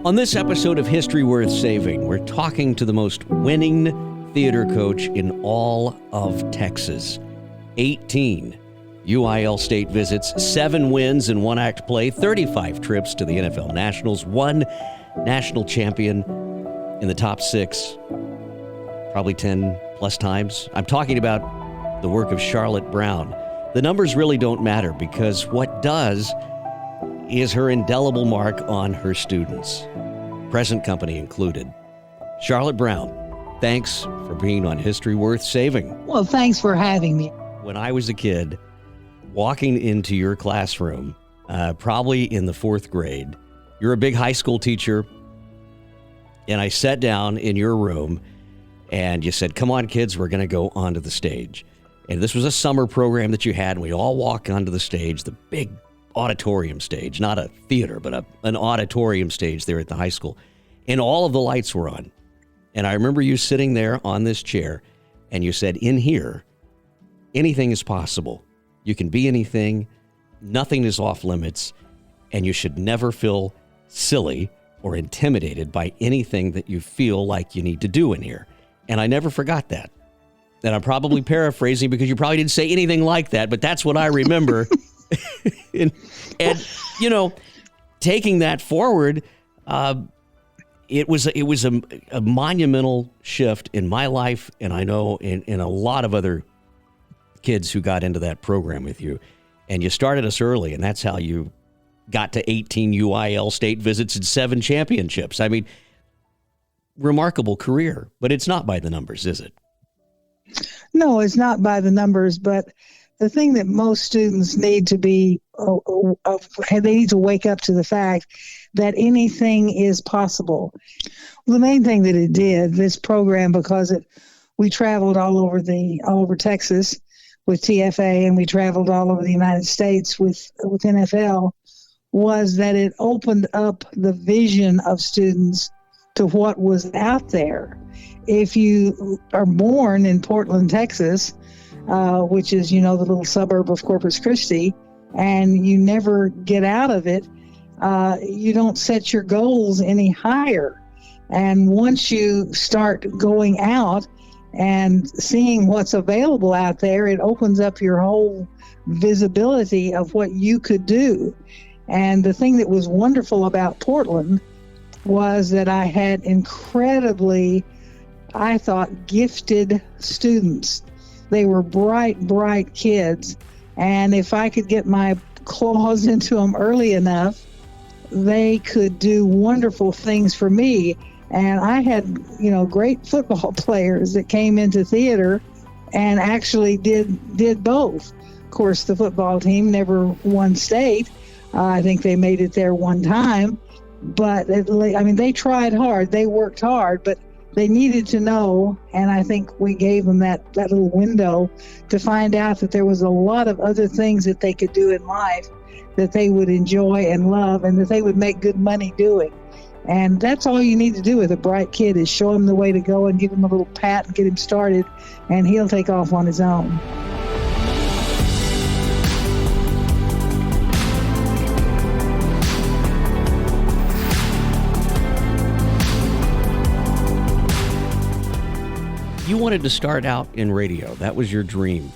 On this episode of History Worth Saving, we're talking to the most winning theater coach in all of Texas. 18 UIL state visits, 7 wins in one-act play, 35 trips to the NFL Nationals, 1 national champion in the top 6, probably 10 plus times. I'm talking about the work of Charlotte Brown. The numbers really don't matter because what does is her indelible mark on her students, present company included. Charlotte Brown, thanks for being on History Worth Saving. Well, thanks for having me. When I was a kid, walking into your classroom, probably in the 4th grade, you're a big high school teacher, and I sat down in your room, and you said, come on, kids, we're going to go onto the stage. And this was a summer program that you had, and we all walk onto the stage, the big auditorium stage, not a theater, but an auditorium stage there at the high school. And all of the lights were on. And I remember you sitting there on this chair, and you said, in here, anything is possible. You can be anything. Nothing is off limits. And you should never feel silly or intimidated by anything that you feel like you need to do in here. And I never forgot that. And I'm probably paraphrasing because you probably didn't say anything like that, but that's what I remember. and you know, taking that forward, it was a monumental shift in my life, and I know in a lot of other kids who got into that program with you. And you started us early, and that's how you got to 18 UIL state visits and 7 championships. I mean, remarkable career, but it's not by the numbers, is it? No, it's not by the numbers, but the thing that most students need to be, they need to wake up to the fact that anything is possible. The main thing that it did, this program, because we traveled all over Texas with TFA, and we traveled all over the United States with NFL, was that it opened up the vision of students to what was out there. If you are born in Portland, Texas, which is, the little suburb of Corpus Christi, and you never get out of it, you don't set your goals any higher. And once you start going out and seeing what's available out there, it opens up your whole visibility of what you could do. And the thing that was wonderful about Portland was that I had incredibly, I thought, gifted students. They were bright kids. And if I could get my claws into them early enough, they could do wonderful things for me. And I had, great football players that came into theater and actually did both. Of course, the football team never won state. I think they made it there one time. But, they tried hard. They worked hard, but they needed to know, and I think we gave them that little window to find out that there was a lot of other things that they could do in life that they would enjoy and love and that they would make good money doing. And that's all you need to do with a bright kid is show him the way to go and give him a little pat and get him started, and he'll take off on his own. You wanted to start out in radio. That was your dream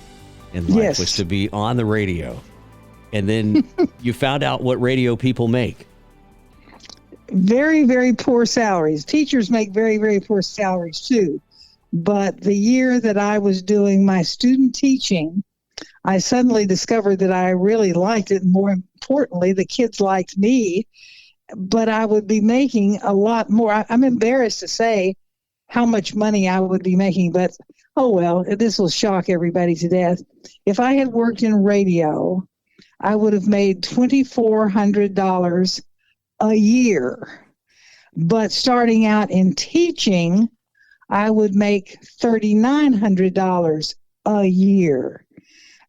in life, yes, was to be on the radio. And then you found out what radio people make. Very, very poor salaries. Teachers make very, very poor salaries too. But the year that I was doing my student teaching, I suddenly discovered that I really liked it. And more importantly, the kids liked me. But I would be making a lot more. I'm embarrassed to say how much money I would be making, but oh well, this will shock everybody to death. If I had worked in radio, I would have made $2,400 a year. But starting out in teaching, I would make $3,900 a year.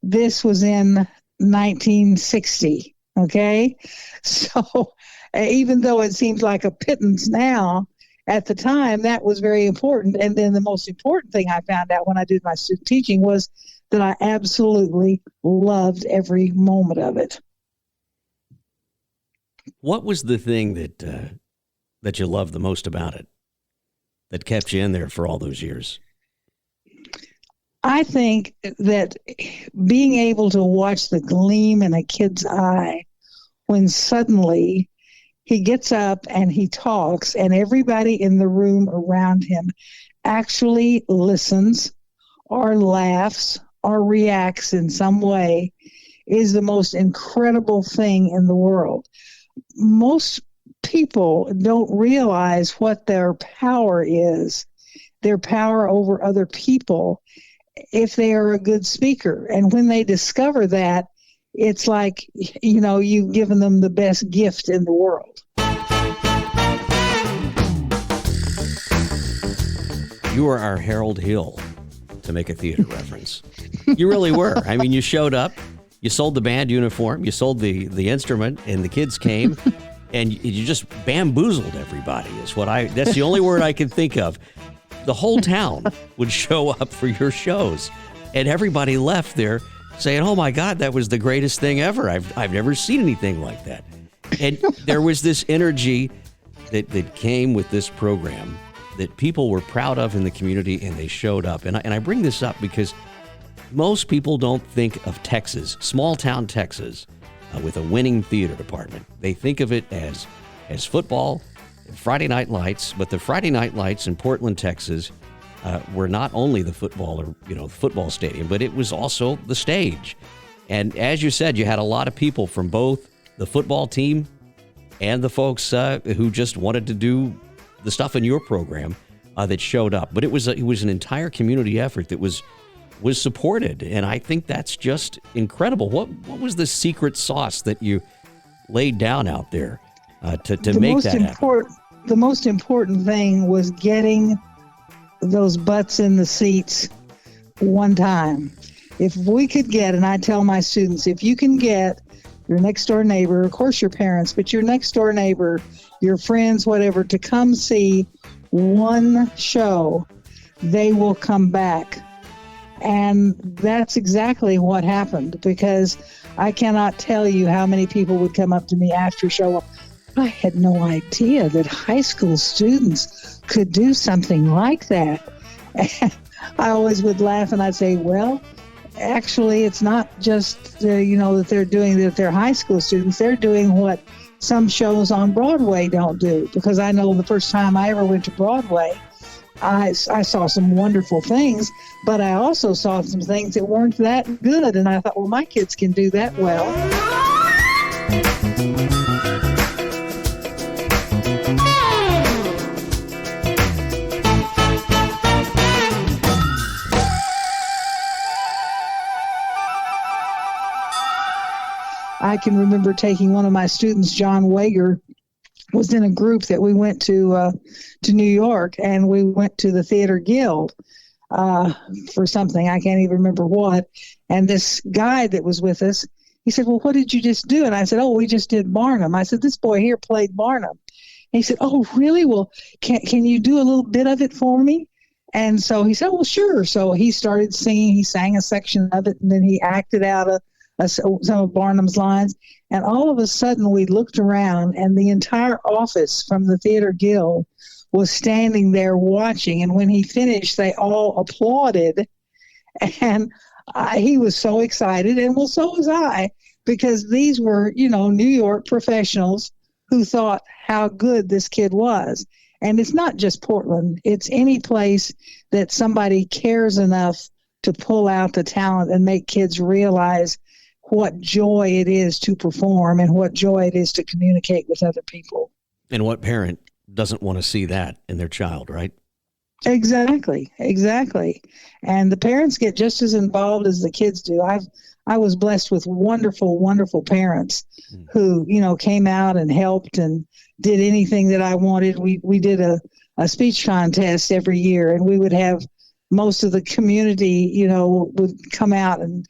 This was in 1960, okay? So even though it seems like a pittance now, at the time, that was very important. And then the most important thing I found out when I did my student teaching was that I absolutely loved every moment of it. What was the thing that that you love the most about it, that kept you in there for all those years? I think that being able to watch the gleam in a kid's eye when suddenly he gets up and he talks and everybody in the room around him actually listens or laughs or reacts in some way is the most incredible thing in the world. Most people don't realize what their power is, their power over other people, if they are a good speaker. And when they discover that, it's like, you've given them the best gift in the world. You were our Harold Hill, to make a theater reference. You really were. I mean, you showed up, you sold the band uniform, you sold the instrument, and the kids came, and you just bamboozled everybody. That's the only word I can think of. The whole town would show up for your shows, and everybody left there saying, "Oh my God, that was the greatest thing ever. I've never seen anything like that." And there was this energy that came with this program that people were proud of in the community, and they showed up. And I bring this up because most people don't think of Texas, small town Texas, with a winning theater department. They think of it as football, Friday Night Lights, but the Friday Night Lights in Portland, Texas, were not only the football stadium, but it was also the stage. And as you said, you had a lot of people from both the football team and the folks who just wanted to do the stuff in your program that showed up. But it was an entire community effort that was supported, and I think that's just incredible. What was the secret sauce that you laid down out there to make that happen? The most important thing was getting those butts in the seats one time. If we could get, and I tell my students, if you can get your next door neighbor, of course your parents, but your next door neighbor, your friends, whatever, to come see one show, they will come back. And that's exactly what happened, because I cannot tell you how many people would come up to me after show. I had no idea that high school students could do something like that. And I always would laugh and I'd say, well, actually, it's not just, that they're doing that. They're high school students. They're doing what some shows on Broadway don't do. Because I know the first time I ever went to Broadway, I saw some wonderful things, but I also saw some things that weren't that good. And I thought, well, my kids can do that well. I can remember taking one of my students, John Wager, was in a group that we went to New York, and we went to the Theater Guild for something. I can't even remember what. And this guy that was with us, he said, well, what did you just do? And I said, oh, we just did Barnum. I said, this boy here played Barnum. And he said, oh, really? Well, can you do a little bit of it for me? And so he said, well, sure. So he started singing. He sang a section of it, and then he acted out some of Barnum's lines. And all of a sudden we looked around, and the entire office from the Theater Guild was standing there watching. And when he finished, they all applauded. And he was so excited, and well, so was I, because these were, New York professionals who thought how good this kid was. And it's not just Portland. It's any place that somebody cares enough to pull out the talent and make kids realize what joy it is to perform and what joy it is to communicate with other people. And what parent doesn't want to see that in their child, right? Exactly. And the parents get just as involved as the kids do. I was blessed with wonderful, wonderful parents who, came out and helped and did anything that I wanted. We did a speech contest every year, and we would have most of the community, would come out and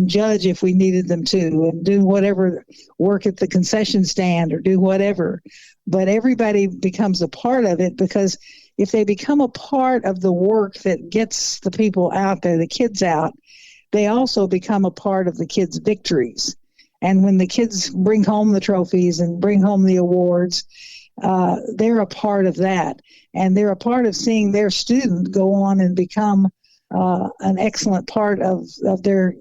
judge if we needed them to, and do whatever, work at the concession stand or do whatever. But everybody becomes a part of it, because if they become a part of the work that gets the people out there, the kids out, they also become a part of the kids' victories. And when the kids bring home the trophies and bring home the awards, they're a part of that. And they're a part of seeing their student go on and become an excellent part of their,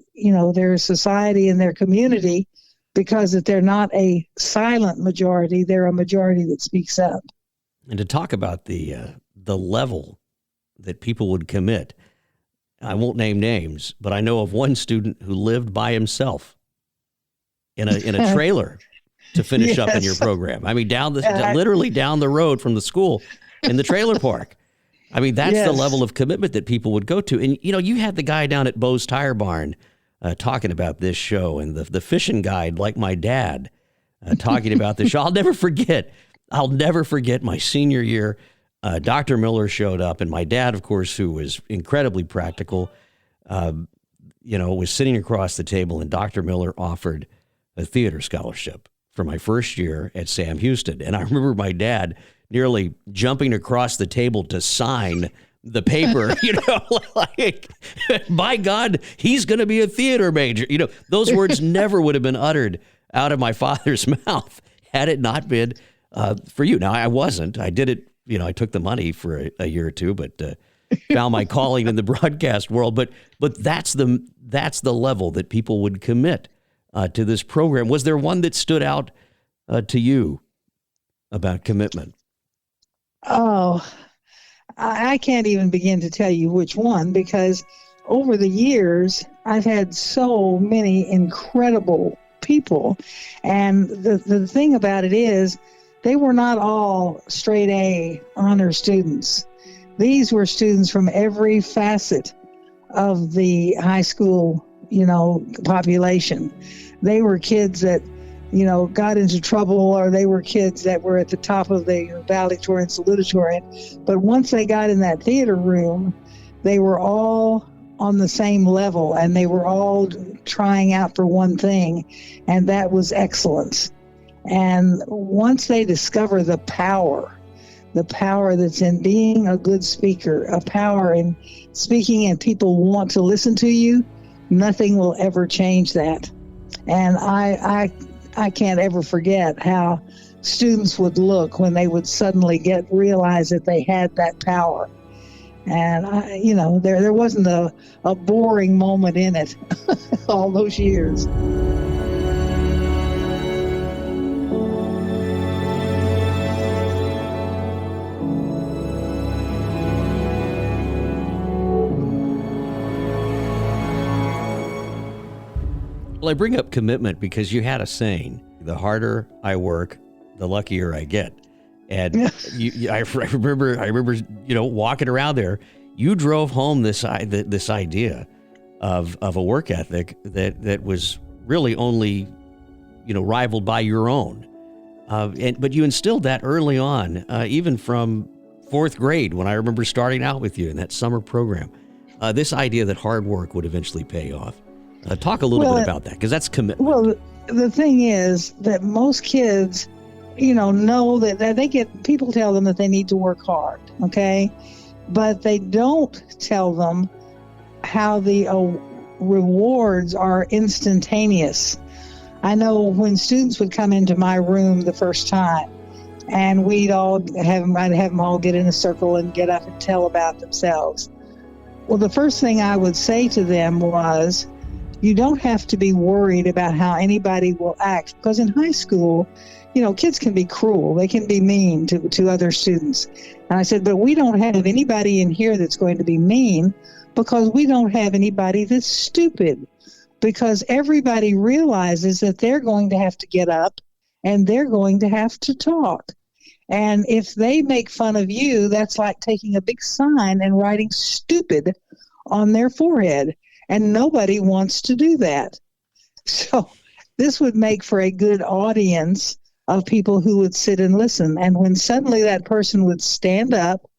their society and their community, because that they're not a silent majority, they're a majority that speaks up. And to talk about the level that people would commit, I won't name names, but I know of one student who lived by himself in a trailer to finish up in your program. I mean, literally down the road from the school in the trailer park. I mean, that's the level of commitment that people would go to. And, you had the guy down at Bo's Tire Barn talking about this show, and the fishing guide, like my dad, talking about the show. I'll never forget my senior year. Dr. Miller showed up, and my dad, of course, who was incredibly practical, was sitting across the table, and Dr. Miller offered a theater scholarship for my first year at Sam Houston. And I remember my dad nearly jumping across the table to sign the paper, like, by God, he's going to be a theater major. Those words never would have been uttered out of my father's mouth had it not been for you. Now, I wasn't. I did it. I took the money for a year or two, but found my calling in the broadcast world. But that's the level that people would commit to this program. Was there one that stood out to you about commitment? Oh, I can't even begin to tell you which one, because over the years, I've had so many incredible people. And the thing about it is, they were not all straight A honor students. These were students from every facet of the high school, population. They were kids that, got into trouble, or they were kids that were at the top of the valedictorian, salutatorian. But once they got in that theater room, they were all on the same level, and they were all trying out for one thing, and that was excellence. And once they discover the power that's in being a good speaker, a power in speaking and people want to listen to you, nothing will ever change that. And I can't ever forget how students would look when they would suddenly realize that they had that power. And there wasn't a boring moment in it all those years. Well, I bring up commitment because you had a saying: the harder I work, the luckier I get. And I remember, walking around there. You drove home this idea of a work ethic that was really only, rivaled by your own. But you instilled that early on, even from fourth grade, when I remember starting out with you in that summer program. This idea that hard work would eventually pay off. Talk a little bit about that, because that's commitment. Well, the thing is that most kids, know that people tell them that they need to work hard, okay? But they don't tell them how the rewards are instantaneous. I know when students would come into my room the first time, and I'd have them all get in a circle and get up and tell about themselves. Well, the first thing I would say to them was, you don't have to be worried about how anybody will act, because in high school, kids can be cruel. They can be mean to other students. And I said, but we don't have anybody in here that's going to be mean, because we don't have anybody that's stupid, because everybody realizes that they're going to have to get up and they're going to have to talk. And if they make fun of you, that's like taking a big sign and writing stupid on their forehead. And nobody wants to do that. So this would make for a good audience of people who would sit and listen. And when suddenly that person would stand up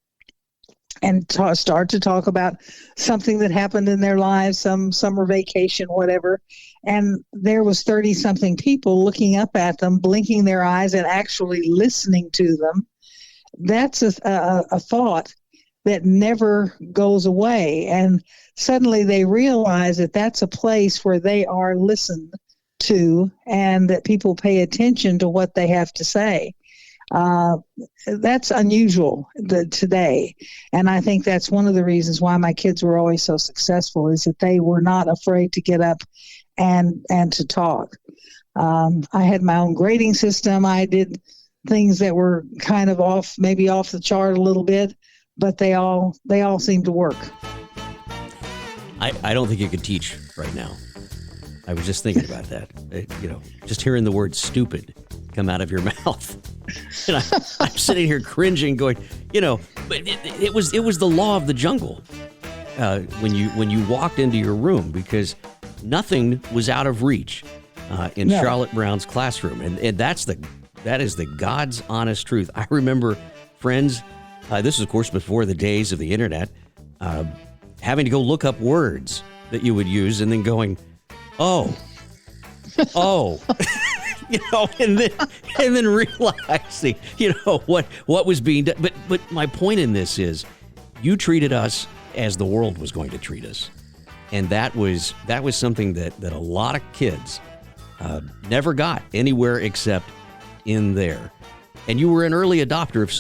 and start to talk about something that happened in their lives, some summer vacation, whatever, and there was 30-something people looking up at them, blinking their eyes and actually listening to them, that's a thought that never goes away. And suddenly they realize that that's a place where they are listened to and that people pay attention to what they have to say. Uh, that's unusual today. And I think that's one of the reasons why my kids were always so successful, is that they were not afraid to get up and to talk. I had my own grading system. I did things that were kind of maybe off the chart a little bit, but they all seemed to work. I don't think you could teach right now. I was just thinking about that. Just hearing the word stupid come out of your mouth. And I'm sitting here cringing, going, but it was the law of the jungle when you walked into your room, because nothing was out of reach in Charlotte Brown's classroom, and that is the God's honest truth. I remember friends. This is, of course, before the days of the internet. Having to go look up words that you would use, and then going, oh, and then realizing, what was being done. But my point in this is, you treated us as the world was going to treat us, and that was something that a lot of kids never got anywhere except in there. And you were an early adopter of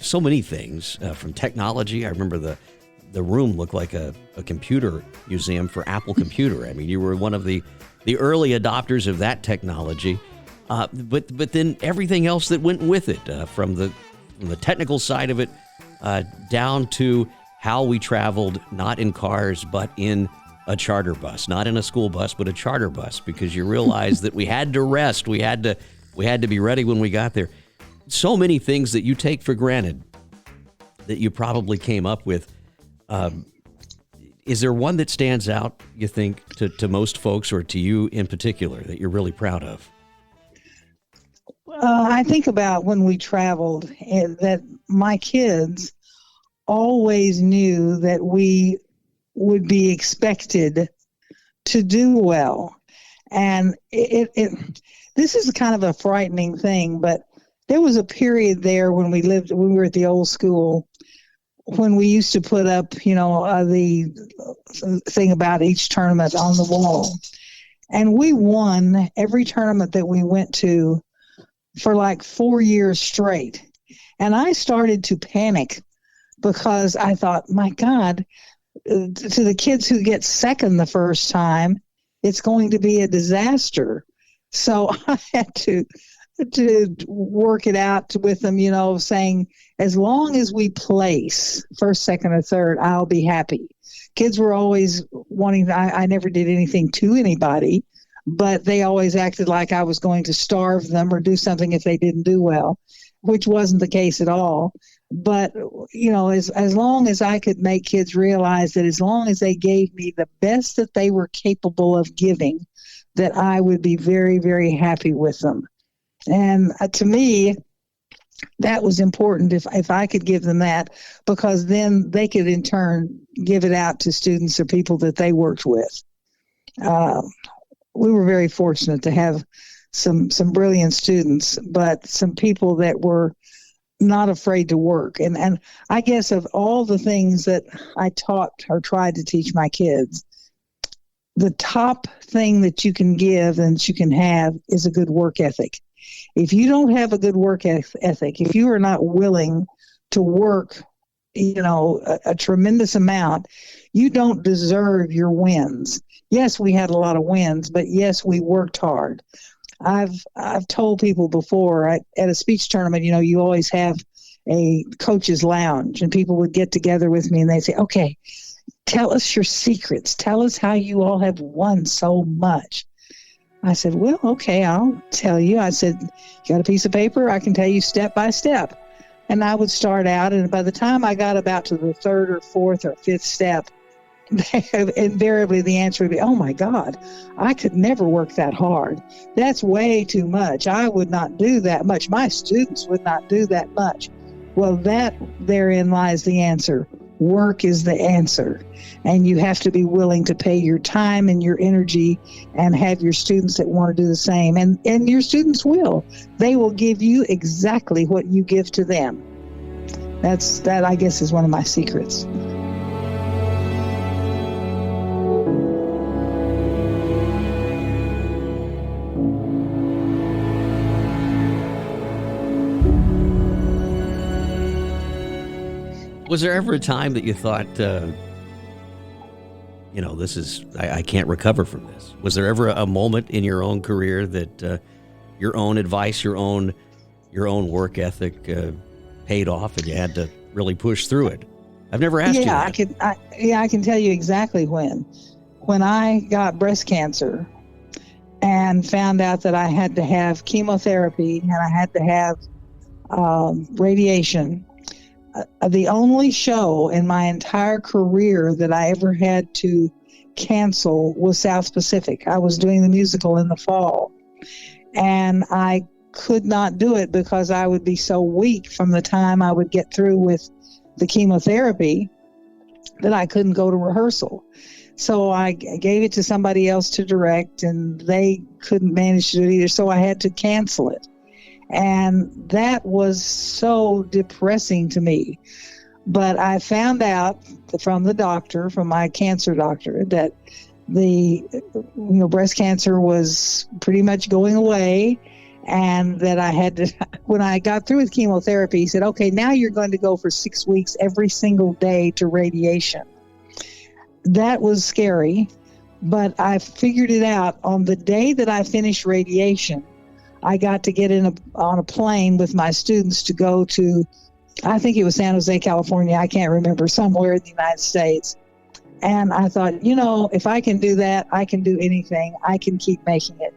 so many things, from technology. I remember the room looked like a computer museum for Apple Computer. I mean, you were one of the early adopters of that technology, but then everything else that went with it, from the technical side of it down to how we traveled, not in cars, but in a charter bus, not in a school bus, but a charter bus, because you realized that we had to rest. We had to be ready when we got there. So many things that you take for granted that you probably came up with. Is there one that stands out, you think, to most folks, or to you in particular, that you're really proud of? I think about when we traveled, that my kids always knew that we would be expected to do well. And this is kind of a frightening thing, but there was a period there when we were at the old school, when we used to put up, the thing about each tournament on the wall. And we won every tournament that we went to for like 4 years straight. And I started to panic, because I thought, my God, to the kids who get second the first time, it's going to be a disaster. So I had to work it out with them, saying, as long as we place first, second, or third, I'll be happy. Kids were always wanting, I never did anything to anybody, but they always acted like I was going to starve them or do something if they didn't do well, which wasn't the case at all. But, as long as I could make kids realize that as long as they gave me the best that they were capable of giving, that I would be very, very happy with them. And to me, that was important, if I could give them that, because then they could in turn give it out to students or people that they worked with. We were very fortunate to have some brilliant students, but some people that were not afraid to work. And I guess of all the things that I taught or tried to teach my kids, the top thing that you can give and that you can have is a good work ethic. If you don't have a good work ethic, if you are not willing to work, a tremendous amount, you don't deserve your wins. Yes, we had a lot of wins, but yes, we worked hard. I've told people before, at a speech tournament, you always have a coach's lounge, and people would get together with me and they'd say, okay, tell us your secrets. Tell us how you all have won so much. I said, well, okay, I'll tell you. I said, you got a piece of paper? I can tell you step by step. And I would start out, and by the time I got about to the third or fourth or fifth step, invariably the answer would be, oh my God, I could never work that hard. That's way too much. I would not do that much. My students would not do that much. Well, therein lies the answer. Work is the answer. And you have to be willing to pay your time and your energy and have your students that want to do the same. And your students will. They will give you exactly what you give to them. That, I guess, is one of my secrets. Was there ever a time that you thought, I can't recover from this? Was there ever a moment in your own career that your own advice, your own work ethic paid off, and you had to really push through it? I've never asked you that. I can tell you exactly when. When I got breast cancer and found out that I had to have chemotherapy and I had to have radiation, the only show in my entire career that I ever had to cancel was South Pacific. I was doing the musical in the fall, and I could not do it because I would be so weak from the time I would get through with the chemotherapy that I couldn't go to rehearsal. So I gave it to somebody else to direct, and they couldn't manage to do it either, so I had to cancel it. And that was so depressing to me. But I found out from the doctor, from my cancer doctor, that the breast cancer was pretty much going away, and that I had to, when I got through with chemotherapy, he said, okay, now you're going to go for 6 weeks every single day to radiation. That was scary, but I figured it out. On the day that I finished radiation, I got to get on a plane with my students to go to, I think it was San Jose, California. I can't remember, somewhere in the United States. And I thought, if I can do that, I can do anything. I can keep making it.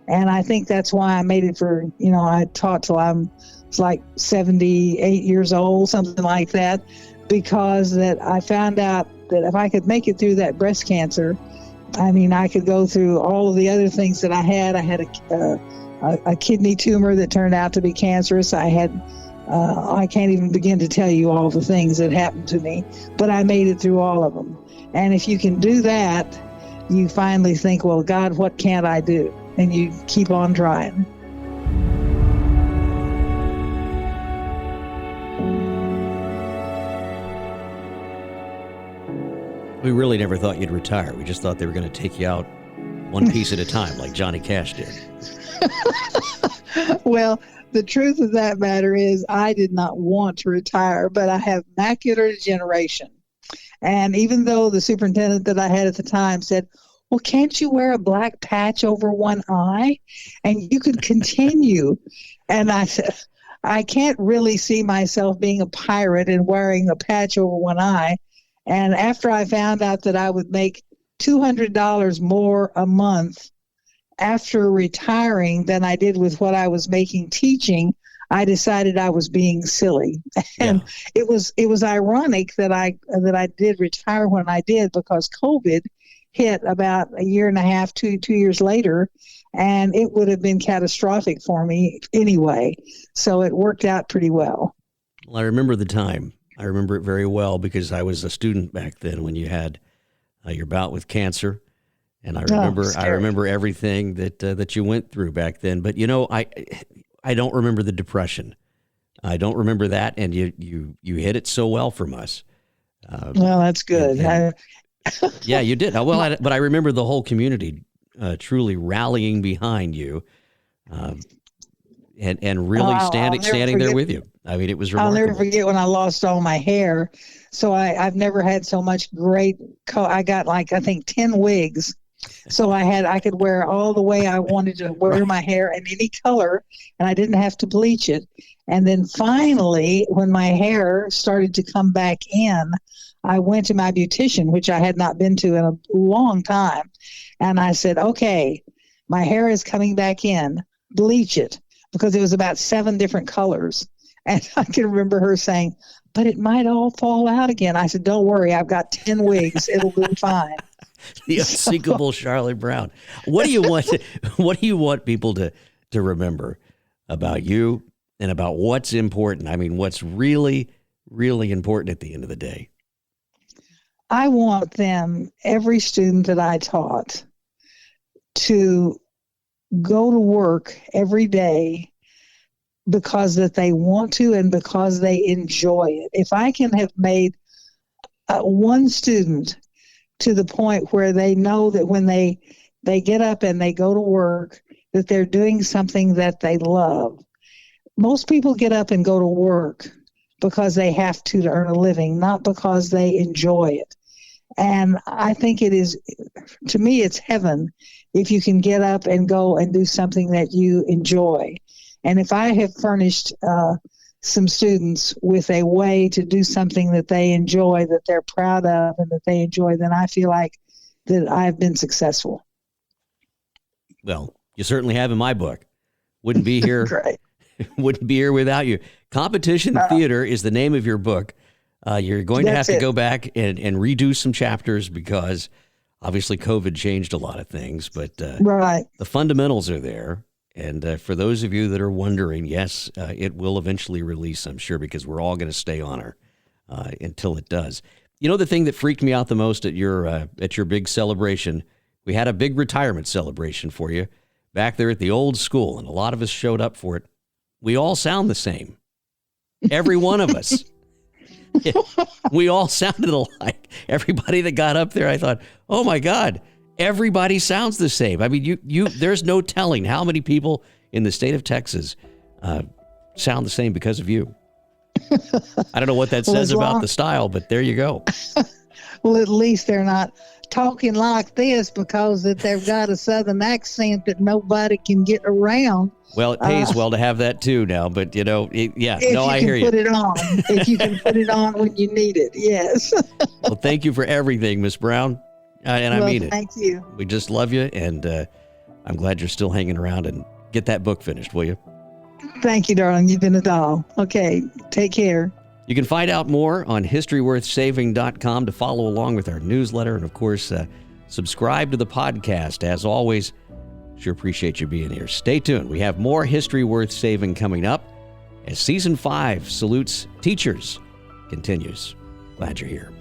And I think that's why I made it for, I taught till I was like 78 years old, something like that, because that I found out that if I could make it through that breast cancer, I could go through all of the other things that I had. I had a kidney tumor that turned out to be cancerous. I had, I can't even begin to tell you all the things that happened to me, but I made it through all of them. And if you can do that, you finally think, well, God, what can't I do? And you keep on trying. We really never thought you'd retire. We just thought they were going to take you out one piece at a time, like Johnny Cash did. Well, the truth of that matter is I did not want to retire, but I have macular degeneration. And even though the superintendent that I had at the time said, well, can't you wear a black patch over one eye and you could continue? And I said, I can't really see myself being a pirate and wearing a patch over one eye. And after I found out that I would make $200 more a month after retiring than I did with what I was making teaching, I decided I was being silly. And it was ironic that I did retire when I did, because COVID hit about a year and a half, 2 years later, and it would have been catastrophic for me anyway. So it worked out pretty well. Well, I remember the time. I remember it very well because I was a student back then when you had your bout with cancer, and I remember everything that you went through back then. But I don't remember the depression. I don't remember that, and you hit it so well from us. Well, that's good. Yeah, you did. Well, but I remember the whole community truly rallying behind you, and really standing there with you. It was remarkable. I'll never forget when I lost all my hair. So I've never had so much great I got I think 10 wigs. So I could wear all the way I wanted to wear my hair in any color, and I didn't have to bleach it. And then finally, when my hair started to come back in, I went to my beautician, which I had not been to in a long time. And I said, okay, my hair is coming back in, bleach it, because it was about 7 different colors. And I can remember her saying, but it might all fall out again. I said, don't worry, I've got 10 wigs. It'll be fine. The unsinkable Charlotte Brown. What do you want people to remember about you and about what's important? What's really, really important at the end of the day? I want every student that I taught, to go to work every day because that they want to and because they enjoy it. If I can have made one student to the point where they know that when they get up and they go to work, that they're doing something that they love. Most people get up and go to work because they have to earn a living, not because they enjoy it. And I think it is, to me, it's heaven if you can get up and go and do something that you enjoy. And if I have furnished some students with a way to do something that they enjoy, that they're proud of, and that they enjoy, then I feel like that I've been successful. Well, you certainly have in my book. Wouldn't be here. Great. Wouldn't be here without you. Competition Theater is the name of your book. You're going to have to go back and redo some chapters because obviously COVID changed a lot of things, but right. The fundamentals are there. And for those of you that are wondering, yes, it will eventually release, I'm sure, because we're all going to stay on her until it does. You know, the thing that freaked me out the most at your big celebration, we had a big retirement celebration for you back there at the old school, and a lot of us showed up for it. We all sound the same. Every one of us. We all sounded alike. Everybody that got up there, I thought, oh my God, everybody sounds the same. I mean, there's no telling how many people in the state of Texas sound the same because of you. I don't know what that says about the style, but there you go. Well, at least they're not talking like this because that they've got a Southern accent that nobody can get around. Well, it pays well to have that too now, but you know, I hear you. If you can put it on, if you can put it on when you need it, yes. Well, thank you for everything, Miss Brown, and I mean it. Thank you. We just love you, and I'm glad you're still hanging around. And get that book finished, will you? Thank you, darling. You've been a doll. Okay, take care. You can find out more on historyworthsaving.com to follow along with our newsletter, and of course, subscribe to the podcast. As always, sure appreciate you being here. Stay tuned. We have more History Worth Saving coming up as Season 5 Salutes Teachers continues. Glad you're here.